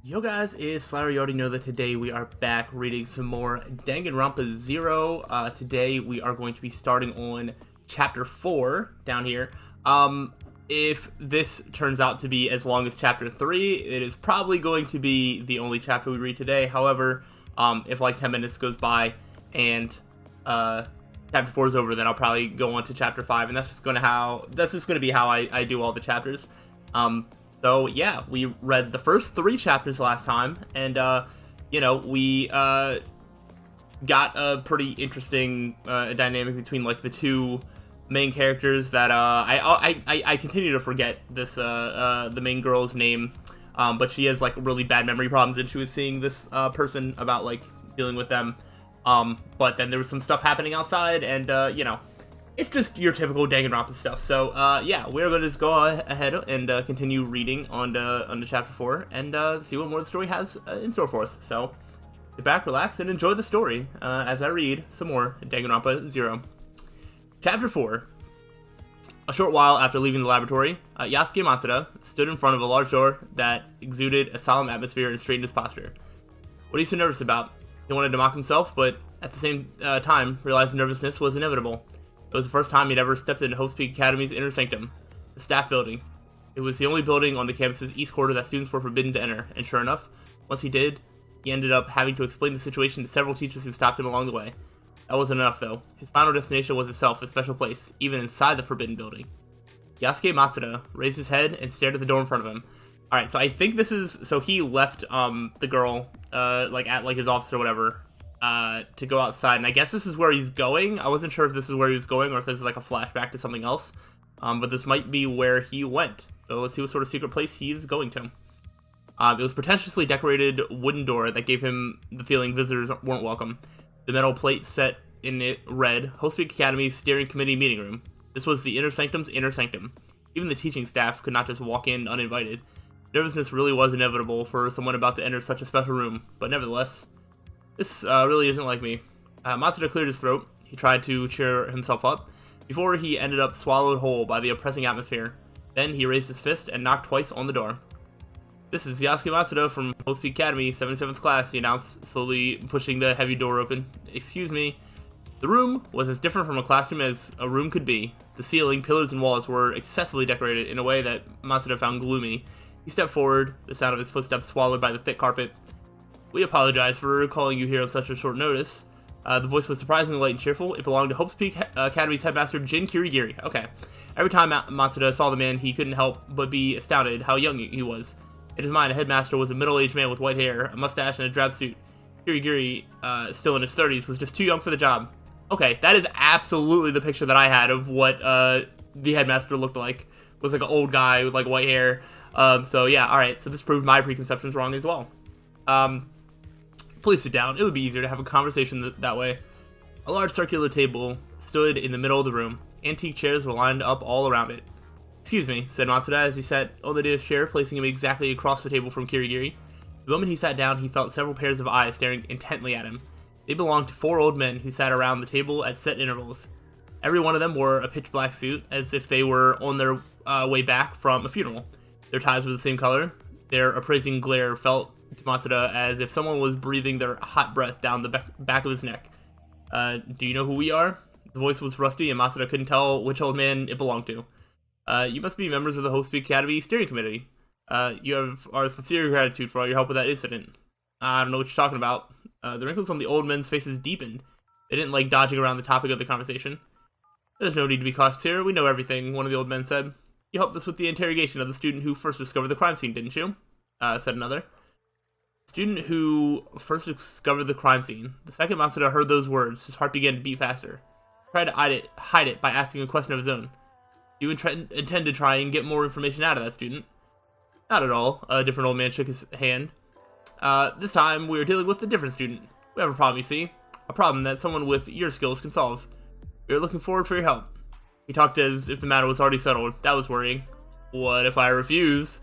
Yo guys, it's slyroh. You already know that today we are back reading some more Danganronpa Zero. Today we are going to be starting on chapter 4 down here. If this turns out to be as long as chapter 3, it is probably going to be the only chapter we read today. However, if like 10 minutes goes by and chapter 4 is over, then I'll probably go on to chapter 5, and that's just going to be how I do all the chapters. So yeah, we read the first 3 chapters last time, and we got a pretty interesting dynamic between like the two main characters that I continue to forget this the main girl's name, but she has like really bad memory problems, and she was seeing this person about like dealing with them, but then there was some stuff happening outside, and it's just your typical Danganronpa stuff. So, yeah, we're going to just go ahead and continue reading on to chapter 4 and see what more the story has in store for us. So, sit back, relax, and enjoy the story as I read some more Danganronpa Zero. Chapter 4. A short while after leaving the laboratory, Yasuke Matsuda stood in front of a large door that exuded a solemn atmosphere and straightened his posture. What are you so nervous about? He wanted to mock himself, but at the same time realized nervousness was inevitable. It was the first time he'd ever stepped into Hope's Peak Academy's inner sanctum, the staff building. It was the only building on the campus's east quarter that students were forbidden to enter, and sure enough, once he did, he ended up having to explain the situation to several teachers who stopped him along the way. That wasn't enough, though. His final destination was itself a special place, even inside the forbidden building. Yasuke Matsuda raised his head and stared at the door in front of him. Alright, so I think this is... So he left the girl, at his office or whatever, to go outside, and I guess this is where he's going. I wasn't sure if this is where he was going or if this is like a flashback to something else, but this might be where he went. So let's see what sort of secret place he's going to. It was a pretentiously decorated wooden door that gave him the feeling visitors weren't welcome. The metal plate set in it read, Hope's Peak Academy's Steering Committee Meeting Room. This was the inner sanctum's inner sanctum. Even the teaching staff could not just walk in uninvited. Nervousness really was inevitable for someone about to enter such a special room, but nevertheless, this really isn't like me. Matsuda cleared his throat. He tried to cheer himself up, before he ended up swallowed whole by the oppressing atmosphere. Then he raised his fist and knocked twice on the door. This is Yasuke Matsuda from Hope's Peak Academy, 77th class, he announced, slowly pushing the heavy door open. Excuse me. The room was as different from a classroom as a room could be. The ceiling, pillars, and walls were excessively decorated in a way that Matsuda found gloomy. He stepped forward, the sound of his footsteps swallowed by the thick carpet. We apologize for calling you here on such a short notice. The voice was surprisingly light and cheerful. It belonged to Hope's Peak Academy's headmaster, Jin Kirigiri. Okay. Every time Matsuda saw the man, he couldn't help but be astounded how young he was. In his mind, a headmaster was a middle-aged man with white hair, a mustache, and a drab suit. Kirigiri, still in his 30s, was just too young for the job. Okay, that is absolutely the picture that I had of what the headmaster looked like. Was like an old guy with like white hair. So yeah, alright, so this proved my preconceptions wrong as well. Please sit down. It would be easier to have a conversation that way. A large circular table stood in the middle of the room. Antique chairs were lined up all around it. Excuse me, said Matsuda as he sat on the nearest chair, placing him exactly across the table from Kirigiri. The moment he sat down, he felt several pairs of eyes staring intently at him. They belonged to 4 old men who sat around the table at set intervals. Every one of them wore a pitch-black suit, as if they were on their way back from a funeral. Their ties were the same color. Their appraising glare felt to Matsuda as if someone was breathing their hot breath down the back of his neck. Do you know who we are? The voice was rusty, and Matsuda couldn't tell which old man it belonged to. You must be members of the Hope's Peak Academy Steering Committee. You have our sincere gratitude for all your help with that incident. I don't know what you're talking about. The wrinkles on the old men's faces deepened. They didn't like dodging around the topic of the conversation. There's no need to be cautious here. We know everything, one of the old men said. You helped us with the interrogation of the student who first discovered the crime scene, didn't you? Said another. Student who first discovered the crime scene. The second Matsuda heard those words, his heart began to beat faster. He tried to hide it by asking a question of his own. Do you intend to try and get more information out of that student? Not at all. A different old man shook his hand. This time, we are dealing with a different student. We have a problem, you see. A problem that someone with your skills can solve. We are looking forward for your help. He talked as if the matter was already settled. That was worrying. What if I refuse?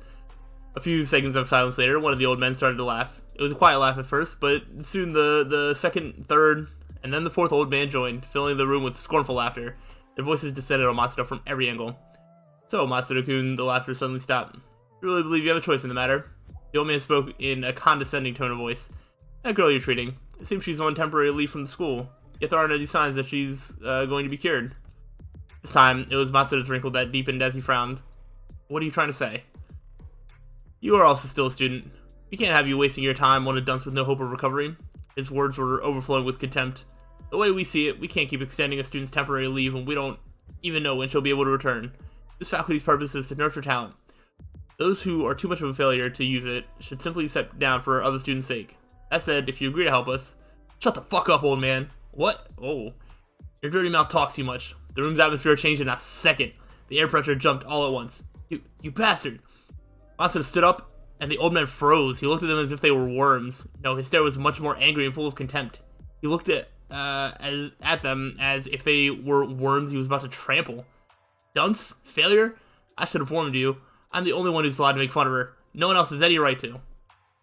A few seconds of silence later, one of the old men started to laugh. It was a quiet laugh at first, but soon the second, third, and then the 4th old man joined, filling the room with scornful laughter. Their voices descended on Matsuda from every angle. So, Matsuda-kun, the laughter suddenly stopped. You really believe you have a choice in the matter? The old man spoke in a condescending tone of voice. That girl you're treating, it seems she's on temporary leave from the school, yet there aren't any signs that she's going to be cured. This time, it was Matsuda's wrinkle that deepened as he frowned. What are you trying to say? You are also still a student. We can't have you wasting your time on a dunce with no hope of recovery. His words were overflowing with contempt. The way we see it, we can't keep extending a student's temporary leave when we don't even know when she'll be able to return. This faculty's purpose is to nurture talent. Those who are too much of a failure to use it should simply step down for other students' sake. That said, if you agree to help us... Shut the fuck up, old man. What? Oh. Your dirty mouth talks too much. The room's atmosphere changed in a second. The air pressure jumped all at once. You bastard. Matsuda stood up, and the old man froze. He looked at them as if they were worms. No, his stare was much more angry and full of contempt. He looked at them as if they were worms he was about to trample. Dunce? Failure? I should have warned you. I'm the only one who's allowed to make fun of her. No one else has any right to.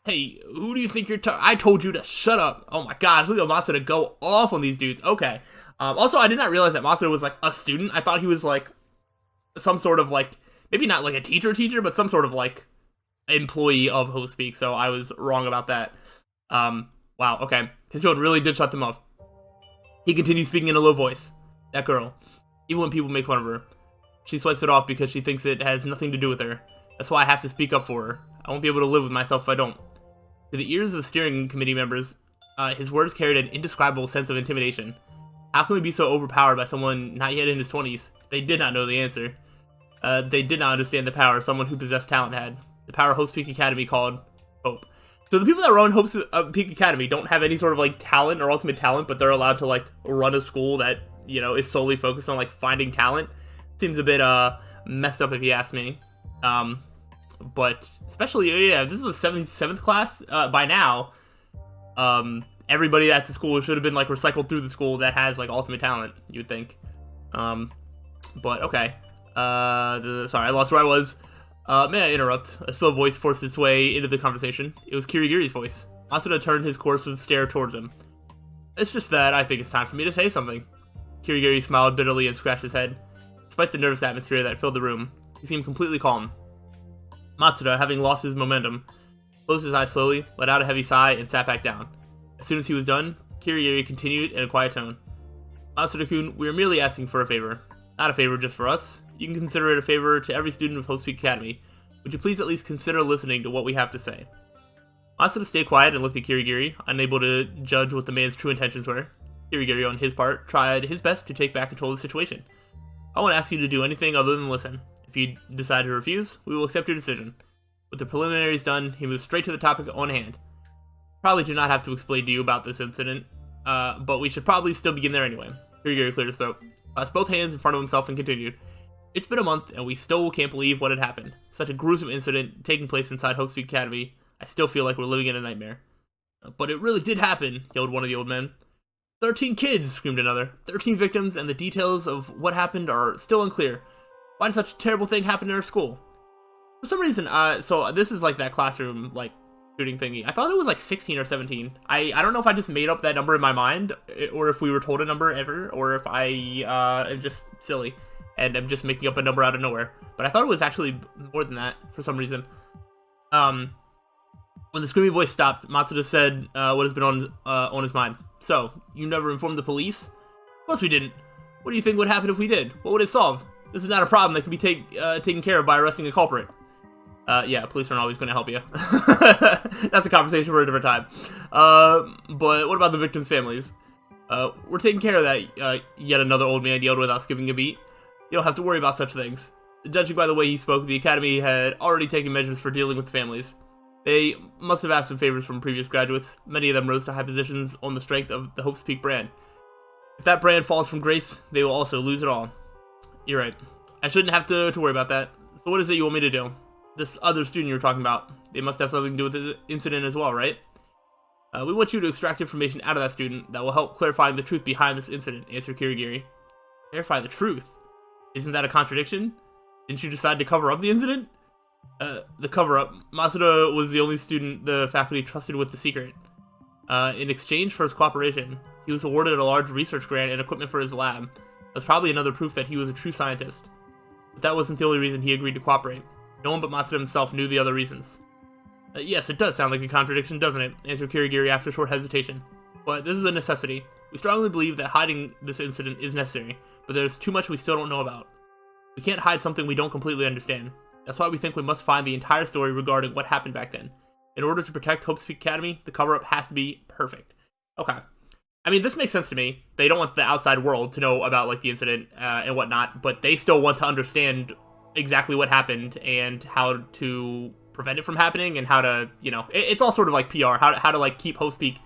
Hey, who do you think you're I told you to shut up. Oh my gosh, look at Matsuda go off on these dudes. Okay. Also, I did not realize that Matsuda was, like, a student. I thought he was, like, some sort of, like, maybe not, like, a teacher, but some sort of, like, employee of HostSpeak, so I was wrong about that. Wow, okay. His tone really did shut them off. He continued speaking in a low voice. That girl, even when people make fun of her, she swipes it off because she thinks it has nothing to do with her. That's why I have to speak up for her. I won't be able to live with myself if I don't. To the ears of the steering committee members, his words carried an indescribable sense of intimidation. How can we be so overpowered by someone not yet in his 20s? They did not know the answer. They did not understand the power someone who possessed talent had. The power HostSpeak Academy called hope. So the people that run HostSpeak Academy don't have any sort of, like, talent or ultimate talent, but they're allowed to, like, run a school that, you know, is solely focused on, like, finding talent. Seems a bit, messed up if you ask me. But, especially, yeah, this is the 7th class, by now. Everybody at the school should have been, like, recycled through the school that has, like, ultimate talent, you'd think. But, okay. Sorry, I lost where I was. May I interrupt? A slow voice forced its way into the conversation. It was Kirigiri's voice. Matsuda turned his course of stare towards him. It's just that I think it's time for me to say something. Kirigiri smiled bitterly and scratched his head. Despite the nervous atmosphere that filled the room, he seemed completely calm. Matsuda, having lost his momentum, closed his eyes slowly, let out a heavy sigh, and sat back down. As soon as he was done, Kirigiri continued in a quiet tone. Matsuda-kun, we are merely asking for a favor. Not a favor just for us. You can consider it a favor to every student of HostSpeak Academy. Would you please at least consider listening to what we have to say? Matsuda stayed quiet and looked at Kirigiri, unable to judge what the man's true intentions were. Kirigiri, on his part, tried his best to take back control of the situation. I won't ask you to do anything other than listen. If you decide to refuse, we will accept your decision. With the preliminaries done, he moved straight to the topic on hand. Probably do not have to explain to you about this incident, but we should probably still begin there anyway. Kirigiri cleared his throat, clasped both hands in front of himself, and continued. It's been a month, and we still can't believe what had happened. Such a gruesome incident taking place inside HostSpeak Academy. I still feel like we're living in a nightmare. But it really did happen, yelled one of the old men. 13 kids, screamed another. 13 victims, and the details of what happened are still unclear. Why did such a terrible thing happen in our school? For some reason, so this is like that classroom, like, shooting thingy. I thought it was like 16 or 17. I don't know if I just made up that number in my mind, or if we were told a number ever, or if I am just silly, and I'm just making up a number out of nowhere. But I thought it was actually more than that, for some reason. When the screaming voice stopped, Matsuda said what has been on his mind. So, you never informed the police? Of course we didn't. What do you think would happen if we did? What would it solve? This is not a problem that can be taken care of by arresting a culprit. Yeah, police aren't always going to help you. That's a conversation for a different time. But what about the victims' families? We're taking care of that, yet another old man yelled without skipping a beat. You don't have to worry about such things. Judging by the way he spoke, the Academy had already taken measures for dealing with the families. They must have asked for favors from previous graduates. Many of them rose to high positions on the strength of the HostSpeak brand. If that brand falls from grace, they will also lose it all. You're right. I shouldn't have to worry about that. So what is it you want me to do? This other student you were talking about, they must have something to do with the incident as well, right? We want you to extract information out of that student that will help clarifying the truth behind this incident, answered Kirigiri. Clarify the truth? Isn't that a contradiction? Didn't you decide to cover up the incident? The cover-up. Matsuda was the only student the faculty trusted with the secret. In exchange for his cooperation, he was awarded a large research grant and equipment for his lab. That's probably another proof that he was a true scientist. But that wasn't the only reason he agreed to cooperate. No one but Matsuda himself knew the other reasons. Yes, it does sound like a contradiction, doesn't it? Answered Kirigiri after a short hesitation. But this is a necessity. We strongly believe that hiding this incident is necessary, but there's too much we still don't know about. We can't hide something we don't completely understand. That's why we think we must find the entire story regarding what happened back then. In order to protect Hope's Peak Academy, the cover-up has to be perfect. Okay. I mean, this makes sense to me. They don't want the outside world to know about, like, the incident and whatnot, but they still want to understand exactly what happened and how to prevent it from happening and how to, you know, it's all sort of like PR, how to like keep Hope's Peak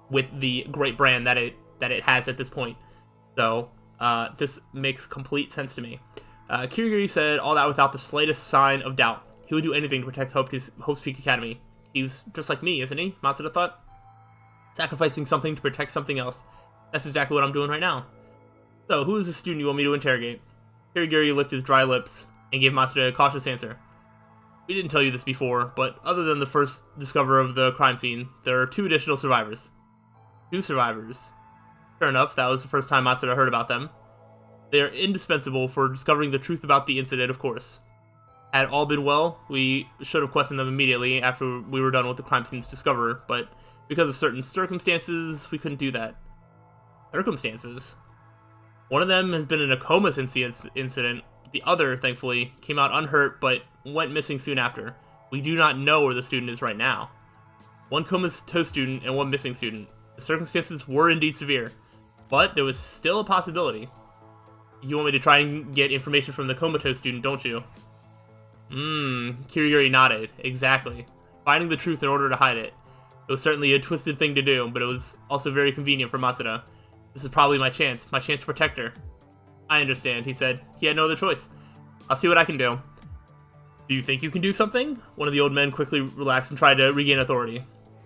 with the great brand that it has at this point. So this makes complete sense to me. Kirigiri said all that without the slightest sign of doubt. He would do anything to protect Hope's Peak Academy. He's just like me, isn't he? Matsuda thought. Sacrificing something to protect something else. That's exactly what I'm doing right now. So, who is the student you want me to interrogate? Kirigiri licked his dry lips and gave Matsuda a cautious answer. We didn't tell you this before, but other than the first discoverer of the crime scene, there are 2 additional survivors. 2 survivors. Sure enough, that was the first time Matsuda heard about them. They are indispensable for discovering the truth about the incident, of course. Had all been well, we should have questioned them immediately after we were done with the crime scene's discoverer, but because of certain circumstances, we couldn't do that. Circumstances? One of them has been in a coma since the incident. The other, thankfully, came out unhurt, but went missing soon after. We do not know where the student is right now. 1 comatose student and 1 missing student. The circumstances were indeed severe, but there was still a possibility. You want me to try and get information from the comatose student, don't you? Kirigiri nodded. Exactly. Finding the truth in order to hide it. It was certainly a twisted thing to do, but it was also very convenient for Matsuda. This is probably my chance to protect her. I understand, he said. He had no other choice. I'll see what I can do. Do you think you can do something? One of the old men quickly relaxed and tried to regain authority.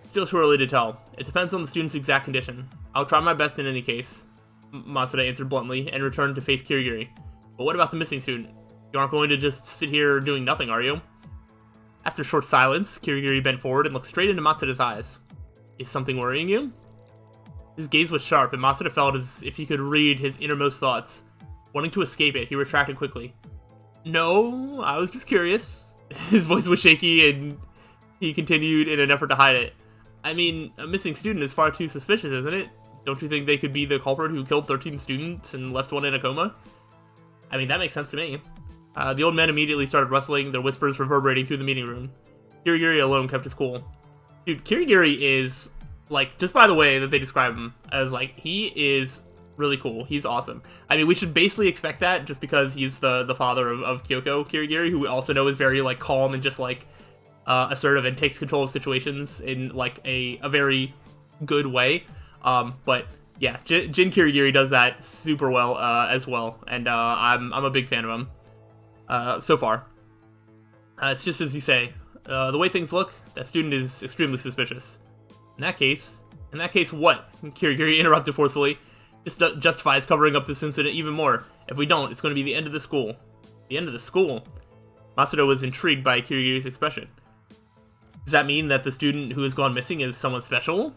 Still too early to tell. It depends on the student's exact condition. I'll try my best in any case, Matsuda answered bluntly, and returned to face Kirigiri. But what about the missing student? You aren't going to just sit here doing nothing, are you? After a short silence, Kirigiri bent forward and looked straight into Matsuda's eyes. Is something worrying you? His gaze was sharp, and Matsuda felt as if he could read his innermost thoughts. Wanting to escape it, he retracted quickly. No, I was just curious. His voice was shaky, and he continued in an effort to hide it. I mean, a missing student is far too suspicious, isn't it? Don't you think they could be the culprit who killed 13 students and left 1 in a coma? I mean, that makes sense to me. The old men immediately started rustling, their whispers reverberating through the meeting room. Kirigiri alone kept his cool. Dude, Kirigiri is, like, just by the way that they describe him, as, like, he is really cool. He's awesome. I mean, we should basically expect that just because he's the father of Kyoko Kirigiri, who we also know is very, like, calm and just, like, assertive and takes control of situations in, like, a very good way. But, yeah, Jin Kirigiri does that super well, as well, and I'm a big fan of him. So far. It's just as you say. The way things look, that student is extremely suspicious. In that case what? Kirigiri interrupted forcefully. This justifies covering up this incident even more. If we don't, it's going to be the end of the school. The end of the school? Matsuda was intrigued by Kirigiri's expression. Does that mean that the student who has gone missing is someone special?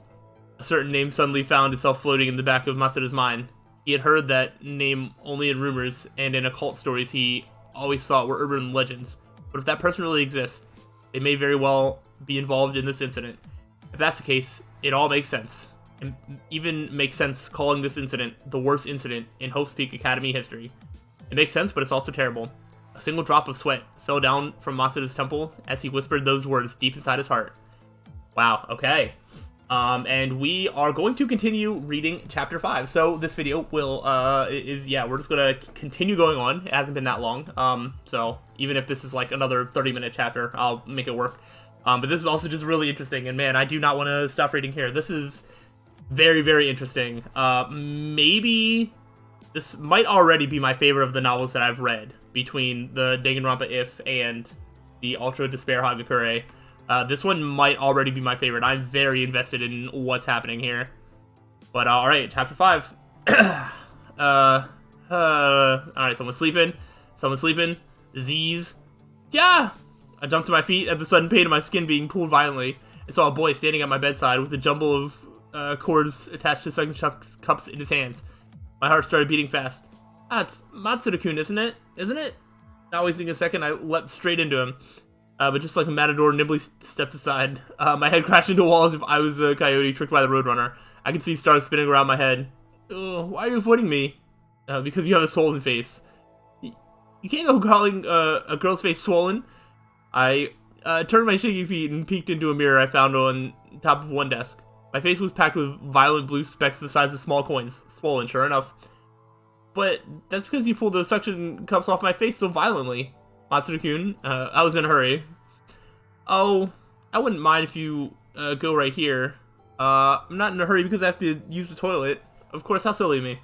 A certain name suddenly found itself floating in the back of Matsuda's mind. He had heard that name only in rumors and in occult stories he always thought were urban legends. But if that person really exists, they may very well be involved in this incident. If that's the case, it all makes sense. And even makes sense calling this incident the worst incident in Hope's Peak Academy history. It makes sense, but it's also terrible. A single drop of sweat fell down from Matsuda's temple as he whispered those words deep inside his heart. Wow, okay. And we are going to continue reading Chapter 5. So this video will, we're just gonna continue going on. It hasn't been that long. So even if this is like another 30-minute chapter, I'll make it work. But this is also just really interesting, and man, I do not want to stop reading here. This is very, very interesting. Maybe this might already be my favorite of the novels that I've read, between the Danganronpa If and the Ultra Despair Hagakure. This one might already be my favorite. I'm very invested in what's happening here. But, alright, Chapter 5. Alright, someone's sleeping. Z's. Yeah! I jumped to my feet at the sudden pain of my skin being pulled violently, and saw a boy standing at my bedside with a jumble of cords attached to suction cups in his hands. My heart started beating fast. Ah, it's Matsuda-kun, isn't it? Not wasting a second, I leapt straight into him. But just like a matador nimbly stepped aside. My head crashed into a wall as if I was a coyote tricked by the roadrunner. I could see stars spinning around my head. Why are you avoiding me? Because you have a swollen face. You can't go calling a girl's face swollen. I turned my shaky feet and peeked into a mirror I found on top of one desk. My face was packed with violent blue specks the size of small coins. Swollen, sure enough. But that's because you pulled those suction cups off my face so violently. Matsuru-kun, I was in a hurry. Oh, I wouldn't mind if you go right here. I'm not in a hurry because I have to use the toilet. Of course, how silly of me.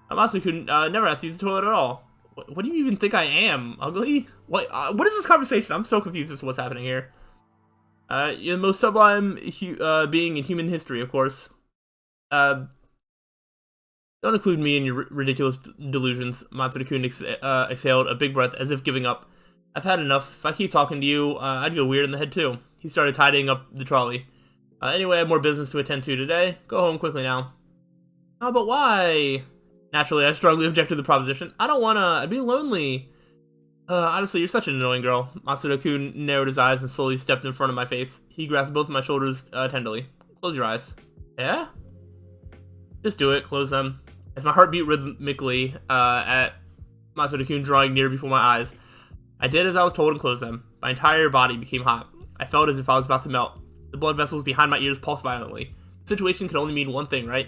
Matsuru-kun never has to use the toilet at all. What do you even think I am? Ugly? What is this conversation? I'm so confused as to what's happening here. You're the most sublime being in human history, of course. Don't include me in your ridiculous delusions. Matsuru-kun exhaled a big breath as if giving up. I've had enough. If I keep talking to you, I'd go weird in the head too. He started tidying up the trolley. Anyway, I have more business to attend to today. Go home quickly now. Oh, but why? Naturally, I strongly object to the proposition. I don't wanna. I'd be lonely. Honestly, you're such an annoying girl. Matsuru-kun narrowed his eyes and slowly stepped in front of my face. He grasped both of my shoulders tenderly. Close your eyes. Yeah? Just do it. Close them. As my heart beat rhythmically at Matsuru-kun drawing near before my eyes, I did as I was told and closed them. My entire body became hot. I felt as if I was about to melt. The blood vessels behind my ears pulsed violently. The situation could only mean one thing, right?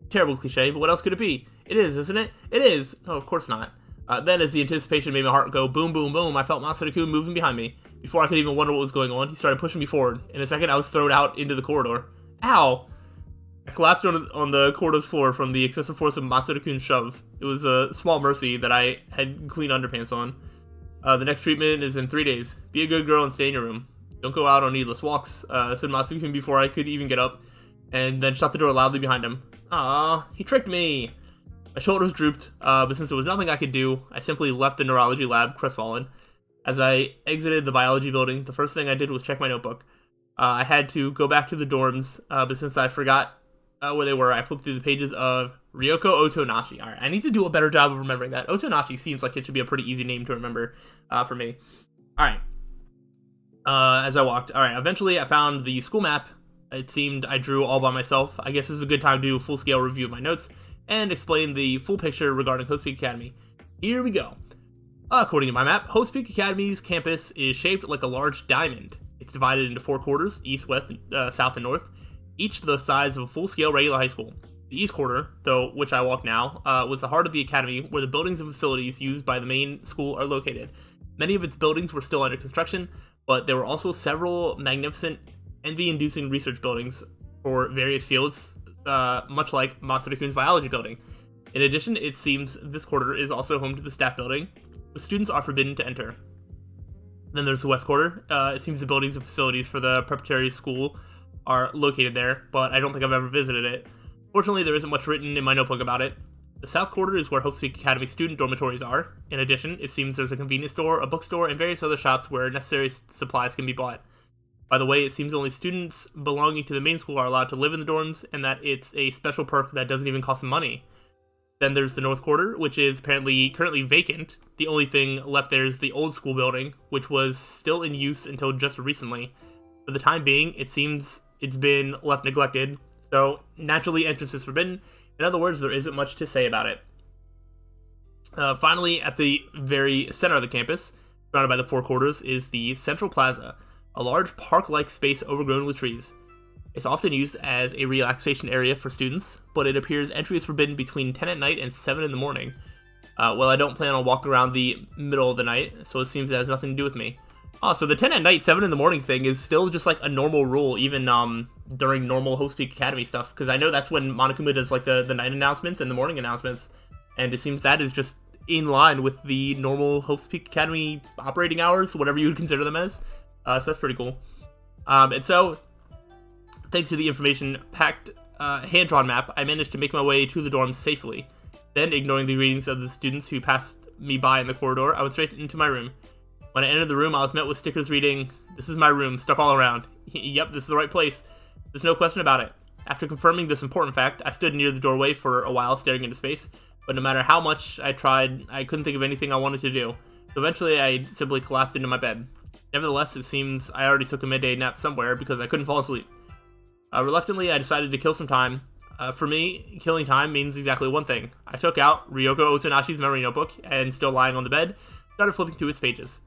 Terrible cliche, but what else could it be? It is, isn't it? It is! No, of course not. Then, as the anticipation made my heart go boom, boom, boom, I felt Matsuru-kun moving behind me. Before I could even wonder what was going on, he started pushing me forward. In a second, I was thrown out into the corridor. Ow! I collapsed on the corridor's floor from the excessive force of Matsuru-kun's shove. It was a small mercy that I had clean underpants on. The next treatment is in 3 days. Be a good girl and stay in your room. Don't go out on needless walks, said Matsuru-kun before I could even get up, and then shut the door loudly behind him. Ah, he tricked me! My shoulders drooped, but since there was nothing I could do, I simply left the neurology lab, crestfallen. As I exited the biology building, the first thing I did was check my notebook. I had to go back to the dorms, but since I forgot where they were, I flipped through the pages of Ryoko Otonashi. Alright, I need to do a better job of remembering that. Otonashi seems like it should be a pretty easy name to remember for me. Alright. As I walked. Alright, eventually I found the school map. It seemed I drew all by myself. I guess this is a good time to do a full-scale review of my notes and explain the full picture regarding Host Peak Academy. Here we go. According to my map, Host Peak Academy's campus is shaped like a large diamond. It's divided into 4 quarters, east, west, south, and north, each the size of a full-scale regular high school. The east quarter, though, which I walk now, was the heart of the academy, where the buildings and facilities used by the main school are located. Many of its buildings were still under construction, but there were also several magnificent, envy-inducing research buildings for various fields, much like Matsuru-kun's biology building. In addition, it seems this quarter is also home to the staff building, but students are forbidden to enter. Then there's the west quarter. It seems the buildings and facilities for the preparatory school are located there, but I don't think I've ever visited it. Fortunately, there isn't much written in my notebook about it. The south quarter is where Host Peak Academy student dormitories are. In addition, it seems there's a convenience store, a bookstore, and various other shops where necessary supplies can be bought. By the way, it seems only students belonging to the main school are allowed to live in the dorms, and that it's a special perk that doesn't even cost them money. Then there's the north quarter, which is apparently currently vacant. The only thing left there is the old school building, which was still in use until just recently. For the time being, it seems it's been left neglected, so naturally entrance is forbidden. In other words, there isn't much to say about it. Finally, at the very center of the campus, surrounded by the 4 quarters, is the Central Plaza, a large park-like space overgrown with trees. It's often used as a relaxation area for students, but it appears entry is forbidden between 10 at night and 7 in the morning. Well, I don't plan on walking around the middle of the night, so it seems it has nothing to do with me. Oh, so the 10 at night, 7 in the morning thing is still just like a normal rule, even during normal Host Peak Academy stuff, because I know that's when Monokuma does like the night announcements and the morning announcements, and it seems that is just in line with the normal Host Peak Academy operating hours, whatever you would consider them as. So that's pretty cool. And so, thanks to the information-packed hand-drawn map, I managed to make my way to the dorms safely. Then, ignoring the greetings of the students who passed me by in the corridor, I went straight into my room. When I entered the room, I was met with stickers reading, "This is my room," stuck all around. Yep, this is the right place. There's no question about it. After confirming this important fact, I stood near the doorway for a while staring into space, but no matter how much I tried, I couldn't think of anything I wanted to do. So eventually, I simply collapsed into my bed. Nevertheless, it seems I already took a midday nap somewhere because I couldn't fall asleep. Reluctantly, I decided to kill some time. For me, killing time means exactly one thing. I took out Ryoko Otonashi's memory notebook and, still lying on the bed, started flipping through its pages.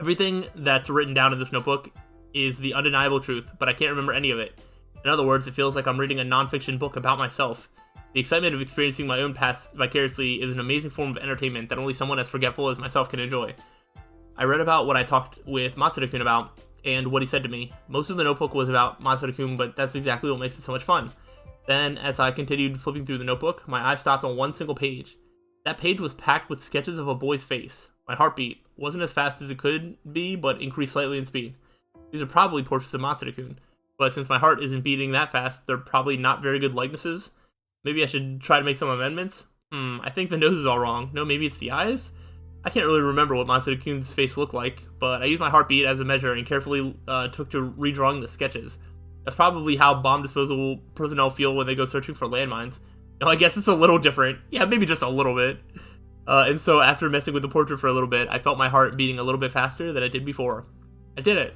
Everything that's written down in this notebook is the undeniable truth, but I can't remember any of it. In other words, it feels like I'm reading a non-fiction book about myself. The excitement of experiencing my own past vicariously is an amazing form of entertainment that only someone as forgetful as myself can enjoy. I read about what I talked with Matsuda-kun about, and what he said to me. Most of the notebook was about Matsuda-kun, but that's exactly what makes it so much fun. Then, as I continued flipping through the notebook, my eye stopped on one single page. That page was packed with sketches of a boy's face. My heartbeat wasn't as fast as it could be, but increased slightly in speed. These are probably portraits of Matsuda-kun, but since my heart isn't beating that fast, they're probably not very good likenesses. Maybe I should try to make some amendments? I think the nose is all wrong. No, maybe it's the eyes? I can't really remember what Matsuda-kun's face looked like, but I used my heartbeat as a measure and carefully took to redrawing the sketches. That's probably how bomb disposal personnel feel when they go searching for landmines. No, I guess it's a little different. Yeah, maybe just a little bit. And so after messing with the portrait for a little bit, I felt my heart beating a little bit faster than it did before. I did it.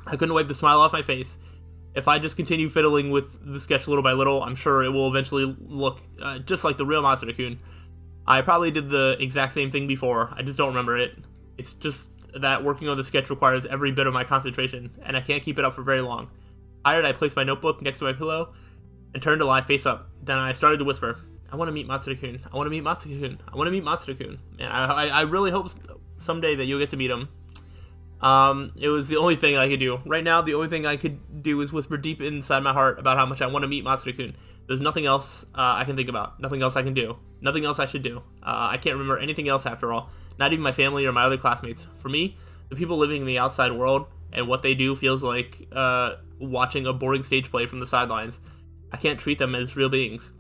I couldn't wipe the smile off my face. If I just continue fiddling with the sketch little by little, I'm sure it will eventually look just like the real Matsuda-kun. I probably did the exact same thing before, I just don't remember it. It's just that working on the sketch requires every bit of my concentration, and I can't keep it up for very long. Tired, I placed my notebook next to my pillow and turned to lie face up. Then I started to whisper, I want to meet Matsuda-kun. I want to meet Matsuda-kun. I want to meet Matsuda-kun. And I really hope someday that you'll get to meet him. It was the only thing I could do. Right now, the only thing I could do is whisper deep inside my heart about how much I want to meet Matsuda-kun. There's nothing else I can think about. Nothing else I can do. Nothing else I should do. I can't remember anything else after all. Not even my family or my other classmates. For me, the people living in the outside world and what they do feels like watching a boring stage play from the sidelines. I can't treat them as real beings.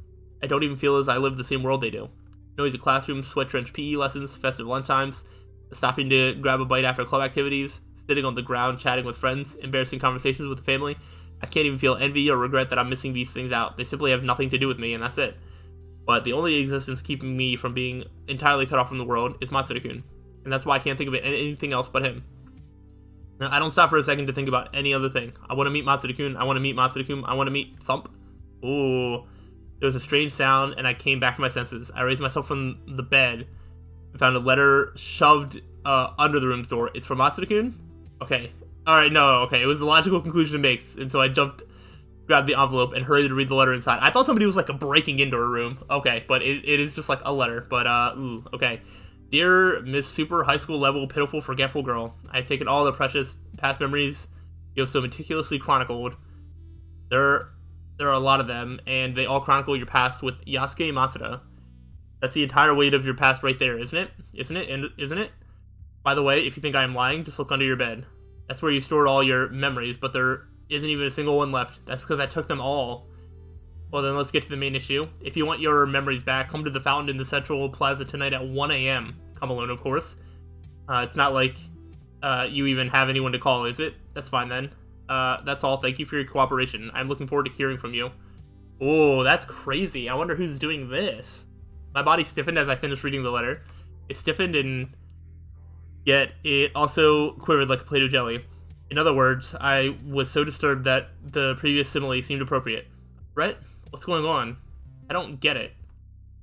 I don't even feel as I live the same world they do. Noisy classrooms, sweat-drenched PE lessons, festive lunchtimes, stopping to grab a bite after club activities, sitting on the ground chatting with friends, embarrassing conversations with the family. I can't even feel envy or regret that I'm missing these things out. They simply have nothing to do with me, and that's it. But the only existence keeping me from being entirely cut off from the world is Matsuda-kun, and that's why I can't think of anything else but him. Now, I don't stop for a second to think about any other thing. I want to meet Matsuda-kun. I want to meet Matsuda-kun. I want to meet Thump. Ooh. There was a strange sound, and I came back to my senses. I raised myself from the bed and found a letter shoved under the room's door. It's from Matsuda-kun? Okay. Alright, no, okay. It was the logical conclusion to make, and so I grabbed the envelope, and hurried to read the letter inside. I thought somebody was, like, breaking into her room. Okay, but it is just, like, a letter. But, ooh, okay. Dear Miss Super High School Level Pitiful Forgetful Girl, I have taken all the precious past memories you have so meticulously chronicled. There are a lot of them, and they all chronicle your past with Yasuke Matsuda. That's the entire weight of your past right there, isn't it? Isn't it? And isn't it? By the way, if you think I am lying, just look under your bed. That's where you stored all your memories, but there isn't even a single one left. That's because I took them all. Well, then let's get to the main issue. If you want your memories back, come to the fountain in the Central Plaza tonight at 1 a.m. Come alone, of course. It's not like you even have anyone to call, is it? That's fine then. That's all. Thank you for your cooperation. I'm looking forward to hearing from you. Oh, that's crazy. I wonder who's doing this. My body stiffened as I finished reading the letter. It stiffened, and yet it also quivered like a plate of jelly. In other words, I was so disturbed that the previous simile seemed appropriate. Brett, what's going on? I don't get it.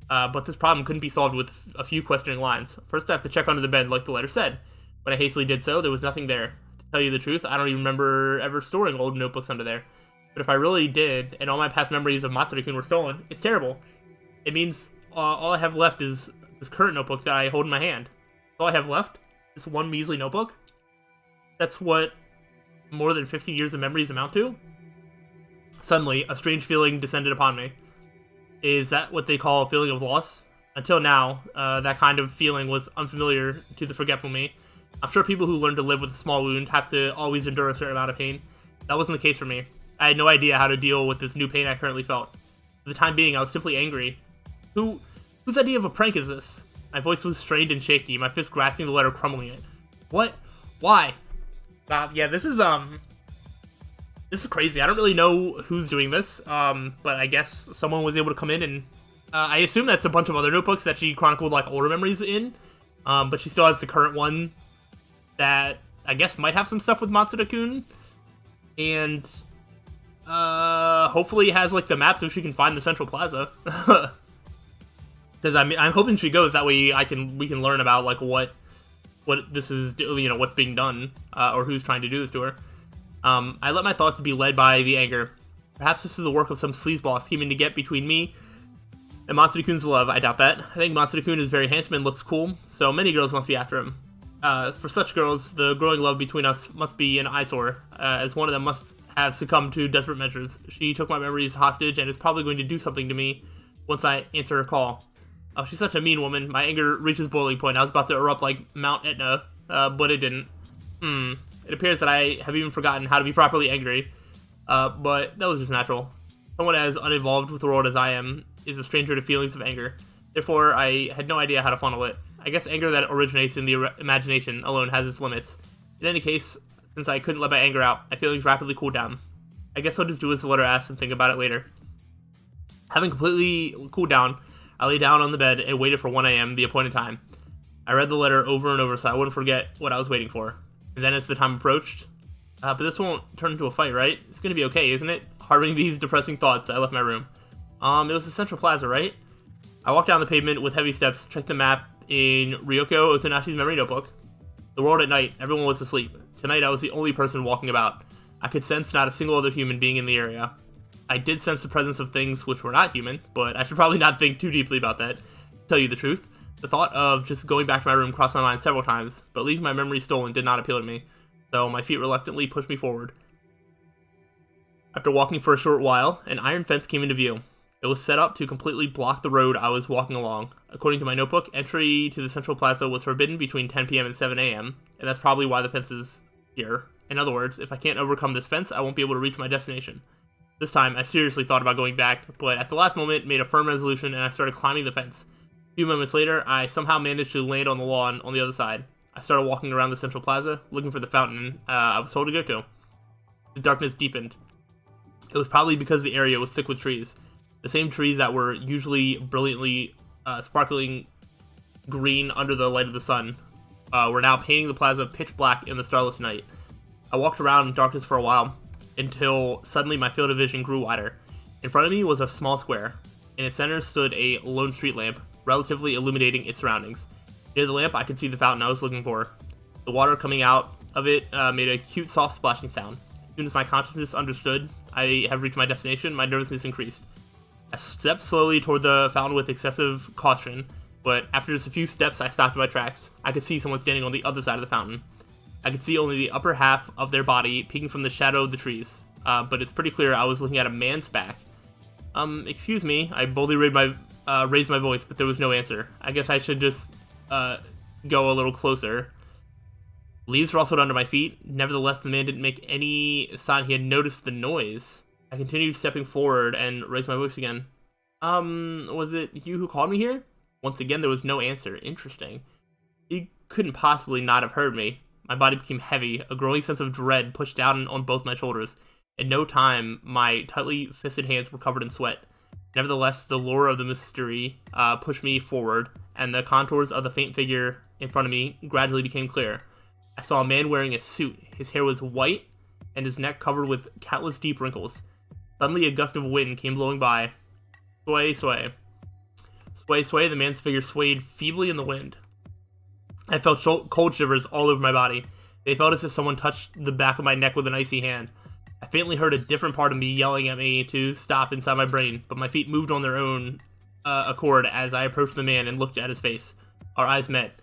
But this problem couldn't be solved with a few questioning lines. First, I have to check under the bed like the letter said. When I hastily did so, there was nothing there. To tell you the truth, I don't even remember ever storing old notebooks under there. But if I really did, and all my past memories of Matsuda-kun were stolen, it's terrible. It means all I have left is this current notebook that I hold in my hand. All I have left? This one measly notebook? That's what more than 15 years of memories amount to? Suddenly, a strange feeling descended upon me. Is that what they call a feeling of loss? Until now, that kind of feeling was unfamiliar to the forgetful me. I'm sure people who learn to live with a small wound have to always endure a certain amount of pain. That wasn't the case for me. I had no idea how to deal with this new pain I currently felt. For the time being, I was simply angry. Whose idea of a prank is this? My voice was strained and shaky, my fist grasping the letter, crumbling it. What? Why? Yeah, this is crazy. I don't really know who's doing this, but I guess someone was able to come in and, I assume that's a bunch of other notebooks that she chronicled, like, older memories in, but she still has the current one that I guess might have some stuff with Matsuda-kun, and hopefully has like the map so she can find the Central Plaza. Because I'm hoping she goes, that way we can learn about like what this is, what's being done, or who's trying to do this to her. I let my thoughts be led by the anger. Perhaps this is the work of some sleazeball scheming to get between me and Matsuda-kun's love. I doubt that. I think Matsuda-kun is very handsome and looks cool, so many girls must be after him. For such girls, the growing love between us must be an eyesore, as one of them must have succumbed to desperate measures. She took my memories hostage and is probably going to do something to me once I answer her call. Oh, she's such a mean woman. My anger reaches boiling point. I was about to erupt like Mount Etna, but it didn't. It appears that I have even forgotten how to be properly angry, but that was just natural. Someone as uninvolved with the world as I am is a stranger to feelings of anger. Therefore, I had no idea how to funnel it. I guess anger that originates in the imagination alone has its limits. In any case, since I couldn't let my anger out, my feelings rapidly cooled down. I guess I'll just do as the letter asks and think about it later. Having completely cooled down, I lay down on the bed and waited for 1 a.m., the appointed time. I read the letter over and over so I wouldn't forget what I was waiting for. And then as the time approached, but this won't turn into a fight, right? It's gonna be okay, isn't it? Harboring these depressing thoughts, I left my room. It was the Central Plaza, right? I walked down the pavement with heavy steps, checked the map in Ryoko Otonashi's memory notebook. The world at night, everyone was asleep. Tonight I was the only person walking about. I could sense not a single other human being in the area. I did sense the presence of things which were not human, but I should probably not think too deeply about that. To tell you the truth, the thought of just going back to my room crossed my mind several times, but leaving my memory stolen did not appeal to me, so my feet reluctantly pushed me forward. After walking for a short while, an iron fence came into view. It was set up to completely block the road I was walking along. According to my notebook, entry to the Central Plaza was forbidden between 10 p.m. and 7 a.m., and that's probably why the fence is here. In other words, if I can't overcome this fence, I won't be able to reach my destination. This time, I seriously thought about going back, but at the last moment, made a firm resolution and I started climbing the fence. A few moments later, I somehow managed to land on the lawn on the other side. I started walking around the Central Plaza, looking for the fountain I was told to go to. The darkness deepened. It was probably because the area was thick with trees. The same trees that were usually brilliantly sparkling green under the light of the sun were now painting the plaza pitch black in the starless night. I walked around in darkness for a while, until suddenly my field of vision grew wider. In front of me was a small square. In its center stood a lone street lamp, relatively illuminating its surroundings. Near the lamp, I could see the fountain I was looking for. The water coming out of it made a cute, soft splashing sound. As soon as my consciousness understood I have reached my destination, my nervousness increased. I stepped slowly toward the fountain with excessive caution, but after just a few steps, I stopped in my tracks. I could see someone standing on the other side of the fountain. I could see only the upper half of their body peeking from the shadow of the trees, but it's pretty clear I was looking at a man's back. Excuse me, I boldly raised my voice, but there was no answer. I guess I should just go a little closer. Leaves rustled under my feet. Nevertheless, the man didn't make any sign he had noticed the noise. I continued stepping forward and raised my voice again. Was it you who called me here? Once again, there was no answer. Interesting. He couldn't possibly not have heard me. My body became heavy. A growing sense of dread pushed down on both my shoulders. In no time, my tightly fisted hands were covered in sweat. Nevertheless, the lure of the mystery pushed me forward, and the contours of the faint figure in front of me gradually became clear. I saw a man wearing a suit. His hair was white, and his neck covered with countless deep wrinkles. Suddenly, a gust of wind came blowing by. Sway, sway. Sway, sway, the man's figure swayed feebly in the wind. I felt cold shivers all over my body. They felt as if someone touched the back of my neck with an icy hand. I faintly heard a different part of me yelling at me to stop inside my brain, but my feet moved on their own accord as I approached the man and looked at his face. Our eyes met.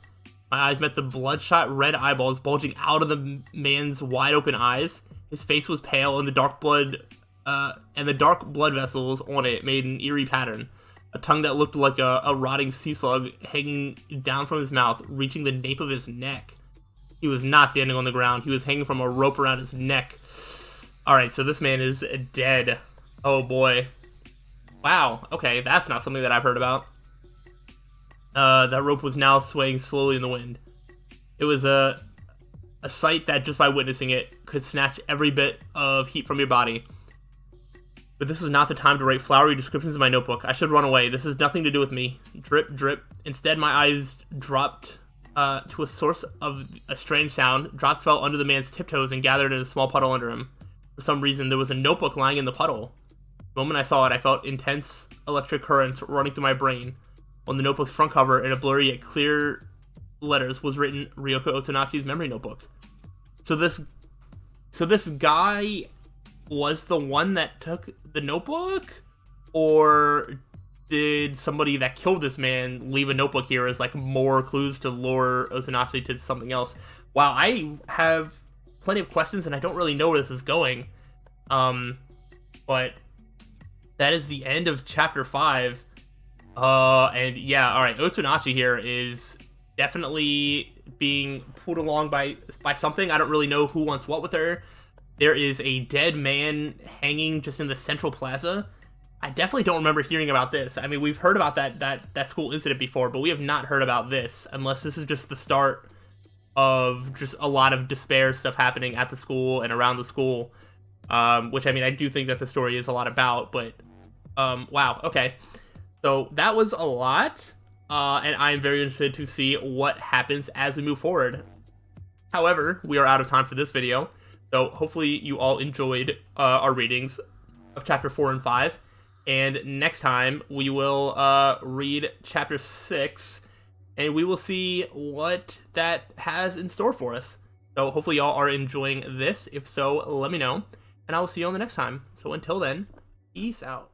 My eyes met the bloodshot red eyeballs bulging out of the man's wide-open eyes. His face was pale, and the dark blood vessels on it made an eerie pattern. A tongue that looked like a rotting sea slug hanging down from his mouth, reaching the nape of his neck. He was not standing on the ground. He was hanging from a rope around his neck. Alright, so this man is dead. Oh boy. Wow, okay, that's not something that I've heard about. That rope was now swaying slowly in the wind. It was a sight that, just by witnessing it, could snatch every bit of heat from your body. But this is not the time to write flowery descriptions in my notebook. I should run away. This has nothing to do with me. Drip, drip. Instead, my eyes dropped to a source of a strange sound. Drops fell under the man's tiptoes and gathered in a small puddle under him. For some reason, there was a notebook lying in the puddle. The moment I saw it, I felt intense electric currents running through my brain. On the notebook's front cover, in a blurry yet clear letters, was written Ryoko Otonachi's memory notebook. So this guy was the one that took the notebook? Or did somebody that killed this man leave a notebook here as like more clues to lure Otonachi to something else? Wow, I have plenty of questions and I don't really know where this is going. But that is the end of chapter 5. And yeah, alright, Otonachi here is definitely being pulled along by something. I don't really know who wants what with her. There is a dead man hanging just in the central plaza. I definitely don't remember hearing about this. I mean, we've heard about that school incident before, but we have not heard about this, unless this is just the start of just a lot of despair stuff happening at the school and around the school. Which, I mean, I do think that the story is a lot about, but, wow, okay. So, that was a lot, and I'm very interested to see what happens as we move forward. However, we are out of time for this video, so hopefully you all enjoyed our readings of Chapter 4 and 5, and next time we will read Chapter 6, and we will see what that has in store for us. So hopefully y'all are enjoying this. If so, let me know, and I will see you on the next time. So until then, peace out.